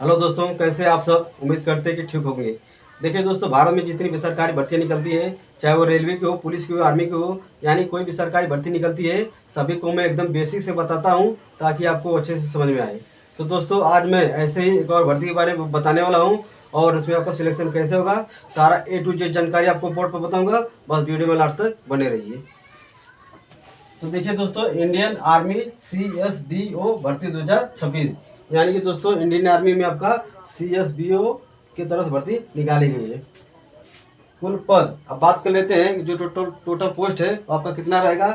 Hello दोस्तों, कैसे आप सब। उम्मीद करते हैं कि ठीक होंगे। देखिए दोस्तों, भारत में जितनी भी सरकारी भर्तियां निकलती है, चाहे वो रेलवे की हो, पुलिस की हो, आर्मी की हो, यानी कोई भी सरकारी भर्ती निकलती है, सभी को मैं एकदम बेसिक से बताता हूं ताकि आपको अच्छे से समझ में आए। तो दोस्तों, आज मैं ऐसे ही एक और भर्ती के बारे में बताने वाला हूँ और उसमें आपका सिलेक्शन कैसे होगा, सारा A to Z जानकारी आपको बोर्ड पर बताऊँगा। बस वीडियो में लास्ट तक बने रहिए। तो देखिए दोस्तों, इंडियन आर्मी CSBO भर्ती 2026, यानी कि दोस्तों इंडियन आर्मी में आपका CSBO की तरफ से भर्ती निकाली गई है। कुल पद अब बात कर लेते हैं कि जो टोटल पोस्ट है वो आपका कितना रहेगा।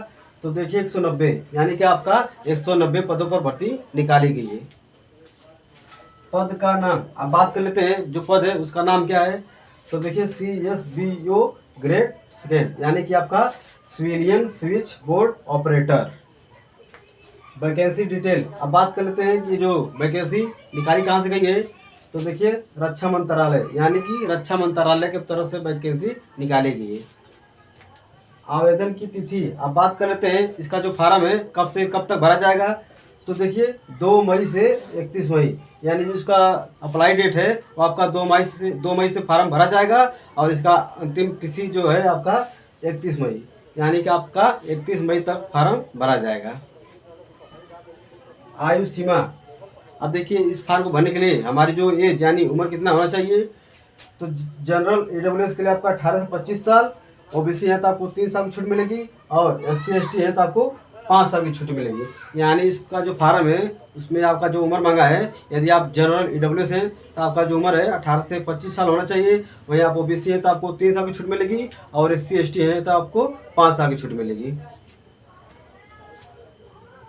तो देखिए 190, यानी कि आपका 190 पदों पर भर्ती निकाली गई है। पद का नाम अब बात कर लेते हैं, जो पद है उसका नाम क्या है। तो देखिए CSBO ग्रेड सेकेंड, यानी कि आपका civilian switch board operator. Vacancy detail अब बात कर लेते हैं कि जो वैकेंसी निकाली कहाँ से गई है। तो देखिए रक्षा मंत्रालय, यानी कि रक्षा मंत्रालय की तरफ से वैकेंसी निकाली गई है। आवेदन की तिथि अब बात कर लेते हैं, इसका जो फार्म है कब से कब तक भरा जाएगा। तो देखिए 2 मई से 31 मई, यानी जिसका अप्लाई डेट है वो आपका 2 मई से फार्म भरा जाएगा और इसका अंतिम तिथि जो है आपका 31 मई, यानी कि आपका 31 मई तक फार्म भरा जाएगा। आयु सीमा अब देखिए, इस फार्म को भरने के लिए हमारी जो एज यानी उम्र कितना होना चाहिए। तो जनरल AWS के लिए आपका 18 से 25 साल, OBC है तो आपको 3 साल की छूट मिलेगी और SC ST है तो आपको 5 साल की छूट मिलेगी। यानी इसका जो फार्म है उसमें आपका जो उम्र मांगा है, यदि आप जनरल AWS हैं तो आपका जो उम्र है 18 से 25 साल होना चाहिए। वहीं आप OBC हैं तो आपको 3 साल की छूट मिलेगी और SC ST है तो आपको 5 साल की छूट मिलेगी।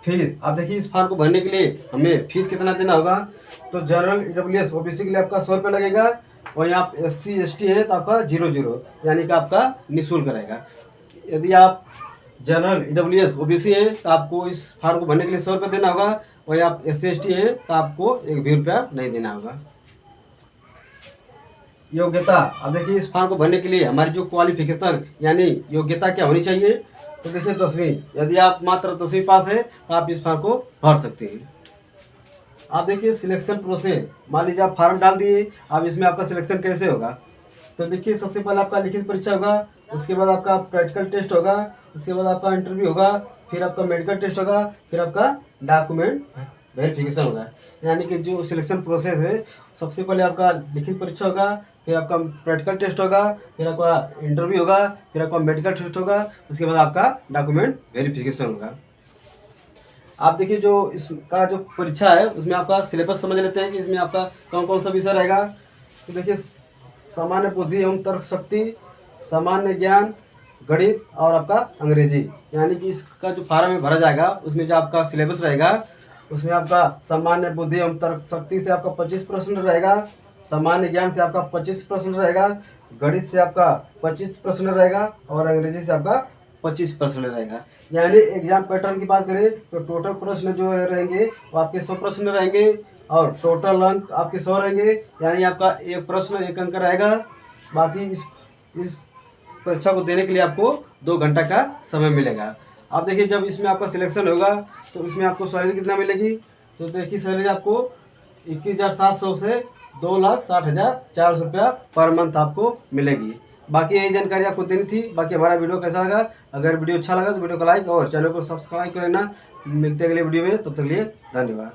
फिर आप देखिए, इस फॉर्म को भरने के लिए हमें फीस कितना देना होगा। तो जनरल AWS OBC के लिए आपका 100 रुपये लगेगा, और यहाँ आप SC ST है तो आपका 00, यानी कि आपका निःशुल्क रहेगा। यदि आप जनरल AWS OBC है तो आपको इस फॉर्म को भरने के लिए 100 रुपये देना होगा, वहीं आप SC ST है तो आपको 1 भी रुपया नहीं देना होगा। योग्यता अब देखिए, इस फॉर्म को भरने के लिए हमारी जो क्वालिफिकेशन यानी योग्यता क्या होनी चाहिए। तो देखिए 10वीं, यदि आप मात्र 10वीं पास है तो आप इस फॉर्म को भर सकते हैं। आप देखिए सिलेक्शन प्रोसेस, मान लीजिए आप फार्म डाल दिए, अब इसमें आपका सिलेक्शन कैसे होगा। तो देखिए सबसे पहले आपका लिखित परीक्षा होगा, उसके बाद आपका प्रैक्टिकल टेस्ट होगा, उसके बाद आपका इंटरव्यू होगा, फिर आपका मेडिकल टेस्ट होगा, फिर आपका डॉक्यूमेंट वेरिफिकेशन होगा। यानी कि जो सिलेक्शन प्रोसेस है, सबसे पहले आपका लिखित परीक्षा होगा, फिर आपका प्रैक्टिकल टेस्ट होगा, फिर आपका इंटरव्यू होगा, फिर आपका मेडिकल टेस्ट होगा, उसके बाद आपका डॉक्यूमेंट वेरिफिकेशन होगा। आप देखिए जो इसका जो परीक्षा है उसमें आपका सिलेबस समझ लेते हैं कि इसमें आपका कौन कौन सा विषय रहेगा। तो देखिए सामान्य बुद्धि एवं तर्क शक्ति, सामान्य ज्ञान, गणित और आपका अंग्रेजी। यानी कि इसका जो फार्म में भरा जाएगा उसमें जो आपका सिलेबस रहेगा, उसमें आपका सामान्य बुद्धि एवं तर्क शक्ति से आपका 25 प्रश्न रहेगा, सामान्य ज्ञान से आपका 25 प्रश्न रहेगा, गणित से आपका 25 प्रश्न रहेगा और अंग्रेजी से आपका 25 प्रश्न रहेगा। यानी एग्जाम पैटर्न की बात करें तो टोटल प्रश्न जो रहेंगे वो आपके 100 प्रश्न रहेंगे और टोटल अंक आपके 100 रहेंगे। यानी आपका एक प्रश्न 1 अंक रहेगा। बाकी इस परीक्षा को देने के लिए आपको 2 घंटा का समय मिलेगा। आप देखिए जब इसमें आपका सिलेक्शन होगा तो इसमें आपको सैलरी कितना मिलेगी। तो देखिए सैलरी आपको 21,700 से 2,60,400 रुपया पर मंथ आपको मिलेगी। बाकी यही जानकारी आपको देनी थी। बाकी हमारा वीडियो कैसा लगा, अगर वीडियो अच्छा लगा तो वीडियो को लाइक और चैनल को सब्सक्राइब कर लेना। मिलते हैं अगले वीडियो में, तब तक के लिए धन्यवाद।